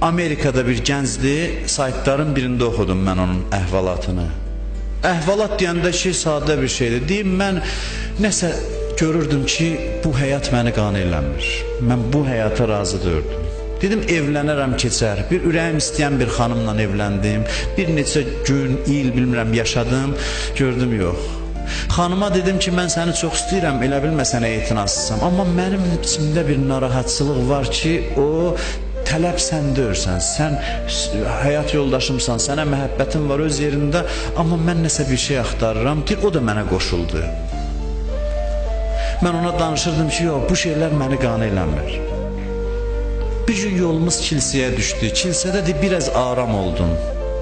Amerikada bir gəncdir, saytların birində oxudum mən onun əhvalatını. Əhvalat deyəndə ki, sadə bir şeydir. Deyim, mən nəsə görürdüm ki, bu həyat məni qane eləmir. Mən bu həyata razı dördüm. Dedim, evlənərəm keçər. Bir ürəyim istəyən bir xanımla evləndim. Bir neçə gün, il, bilmirəm, yaşadım. Gördüm, yox. Xanıma dedim ki, mən səni çox istəyirəm, elə bilmə sənə etinasızsam. Amma mənim içimdə bir narahatçılıq var ki, o tələb səndə örsən, sən həyat yoldaşımsan, sənə məhəbbətin var öz yerində, amma mən nəsə bir şey axtarıram, deyir, o da mənə qoşuldu. Mən ona danışırdım ki, yox, bu şeylər məni qane eləmir. Bir gün yolumuz kilsəyə düşdü, kilsədə de biraz aram oldum,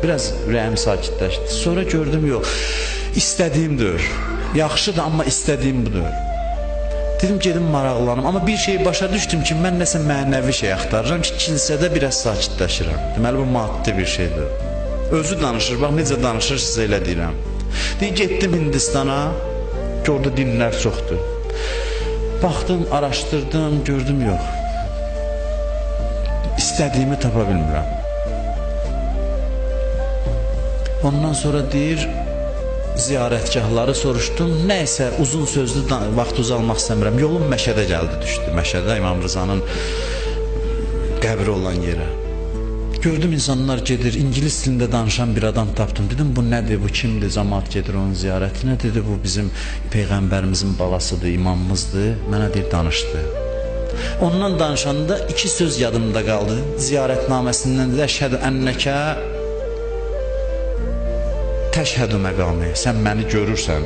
biraz ürəyim sakitləşdi. Sonra gördüm, yox, istədiyimdir, yaxşıdır, amma istədiyim budur. Dedim, gedim maraqlanım, amma bir şeyi başa düşdüm ki, mən nəsə mənəvi şey axtarıram ki, kilsədə biraz sakitləşirəm. Deməli, bu maddi bir şeydir. Özü danışır, bax, necə danışır, sizə elə deyirəm. Deyim, getdim Hindistana, ki, orada dinlər çoxdur. Baxdım, araşdırdım, gördüm, yox. İstədiyimi tapa bilmirəm. Ondan sonra deyir, ziyarətgahları soruşdum, nəysə uzun sözlü vaxt uzalmaq istəmirəm. Yolum Məşədə gəldi, düşdü. Məşədə İmam Rızanın qəbri olan yerə. Gördüm, insanlar gedir, İngilis dilində danışan bir adam tapdım. Dedim, bu nədir, bu kimdir, cəmaat gedir onun ziyarətinə. Dedi, bu bizim Peyğəmbərimizin balasıdır, imamımızdır. Mənə deyir, danışdı. Ondan danışanda iki söz yadımda qaldı. Ziyarətnaməsindən dedi, əşhədü ənnəkə təşhədü məqami, sən məni görürsən,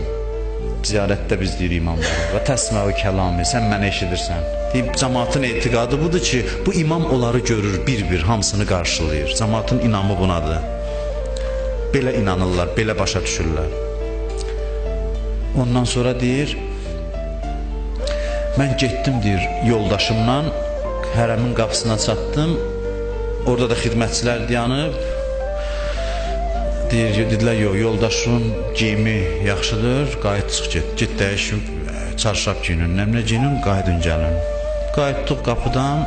ziyarətdə biz deyir imamlara, və təsməu kəlami, sən məni eşidirsən. Deyib, cəmaatın etiqadı budur ki, bu imam onları görür, bir-bir, hamısını qarşılayır. Cəmaatın inamı bunadır. Belə inanırlar, belə başa düşürlər. Ondan sonra deyir, mən getdim, deyir, yoldaşımla, hərəmin qapısına çatdım, orada da xidmətçilər dayanıb, dedilər, yox, yoldaşın geyimi yaxşıdır, qayıt çıx get, get dəyişim, çarşaf giyinin, nəmlə giyinin, qayıdın gəlin. Qayıtdıq qapıdan,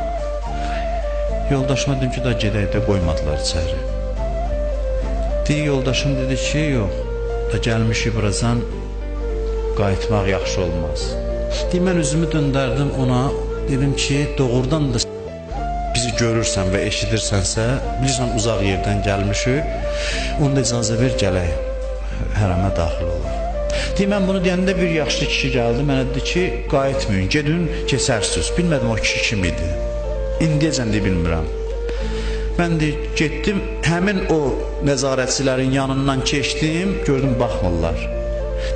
yoldaşıma dedim ki, da gedək də qoymadılar içəri. Deyir, yoldaşım dedi ki, yox, da gəlmişik buradan, qayıtmaq yaxşı olmaz. Deyir, mən üzümü döndərdim ona, dedim ki, doğrudan da bizi görürsən və eşidirsənsə, bilirsən, uzaq yerdən gəlmişik, onda icazə ver, gələk, hərəmə daxil olaq. Deyir, mən bunu deyəndə bir yaşlı kişi gəldi, mənə dedi ki, qayıtmayın, gedin, keçərsiniz. Bilmədim o kişi kim idi. İndiyəcən deyə bilmirəm. Mən deyir, getdim, həmin o nəzarətçilərin yanından keçdim, gördüm, baxmırlar.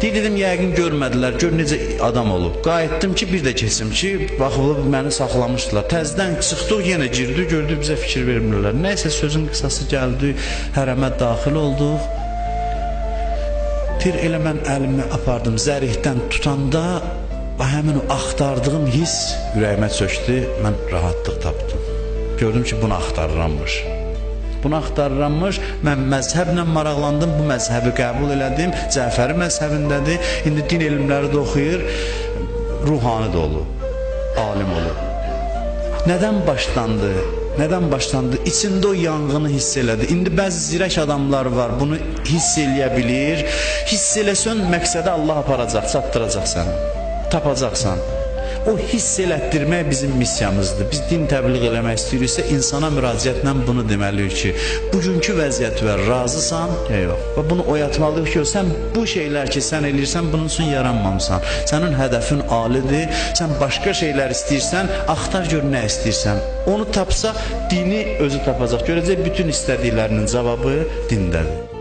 Deyir, dedim, yəqin görmədilər, gör necə adam olub. Qayıtdım ki, bir də keçim ki, baxılıb, məni saxlamışdılar. Təzdən çıxdıq, yenə girdik, gördük, bizə fikir vermirlər. Nəysə, sözün qısası gəldi, hərəmə daxil olduq. Deyir, elə mən əlimi apardım, zərihdən tutanda, həmin o axtardığım hiss ürəyimə çöktü, mən rahatlıq tapdım. Gördüm ki, bunu axtarırammış. Bunu axtarırammış, mən məzhəblə maraqlandım, bu məzhəbi qəbul elədim, Cəfəri məzhəbindədir, indi din elmləri də oxuyur, ruhani da olub, alim olub. Nədən başlandı? Nədən başlandı? İçində o yanğını hiss elədi. İndi bəzi zirək adamlar var, bunu hiss eləyə bilir. Hiss eləsən, məqsədə Allah aparacaq, çatdıracaq səni, tapacaqsan. O hiss elətdirmək bizim missiyamızdır. Biz din təbliğ eləmək istəyiriksə, insana müraciətlə bunu deməliyik ki, bugünkü vəziyyət və razısan, yox. Və bunu oyatmalıyıq ki, sən bu şeylər ki, sən eləyirsən, bunun üçün yaranmamısan. Sənin hədəfin alidir, sən başqa şeylər istəyirsən, axtar gör nə istəyirsən. Onu tapsa, dini özü tapacaq. Görəcək, bütün istədiklərinin cavabı dindədir.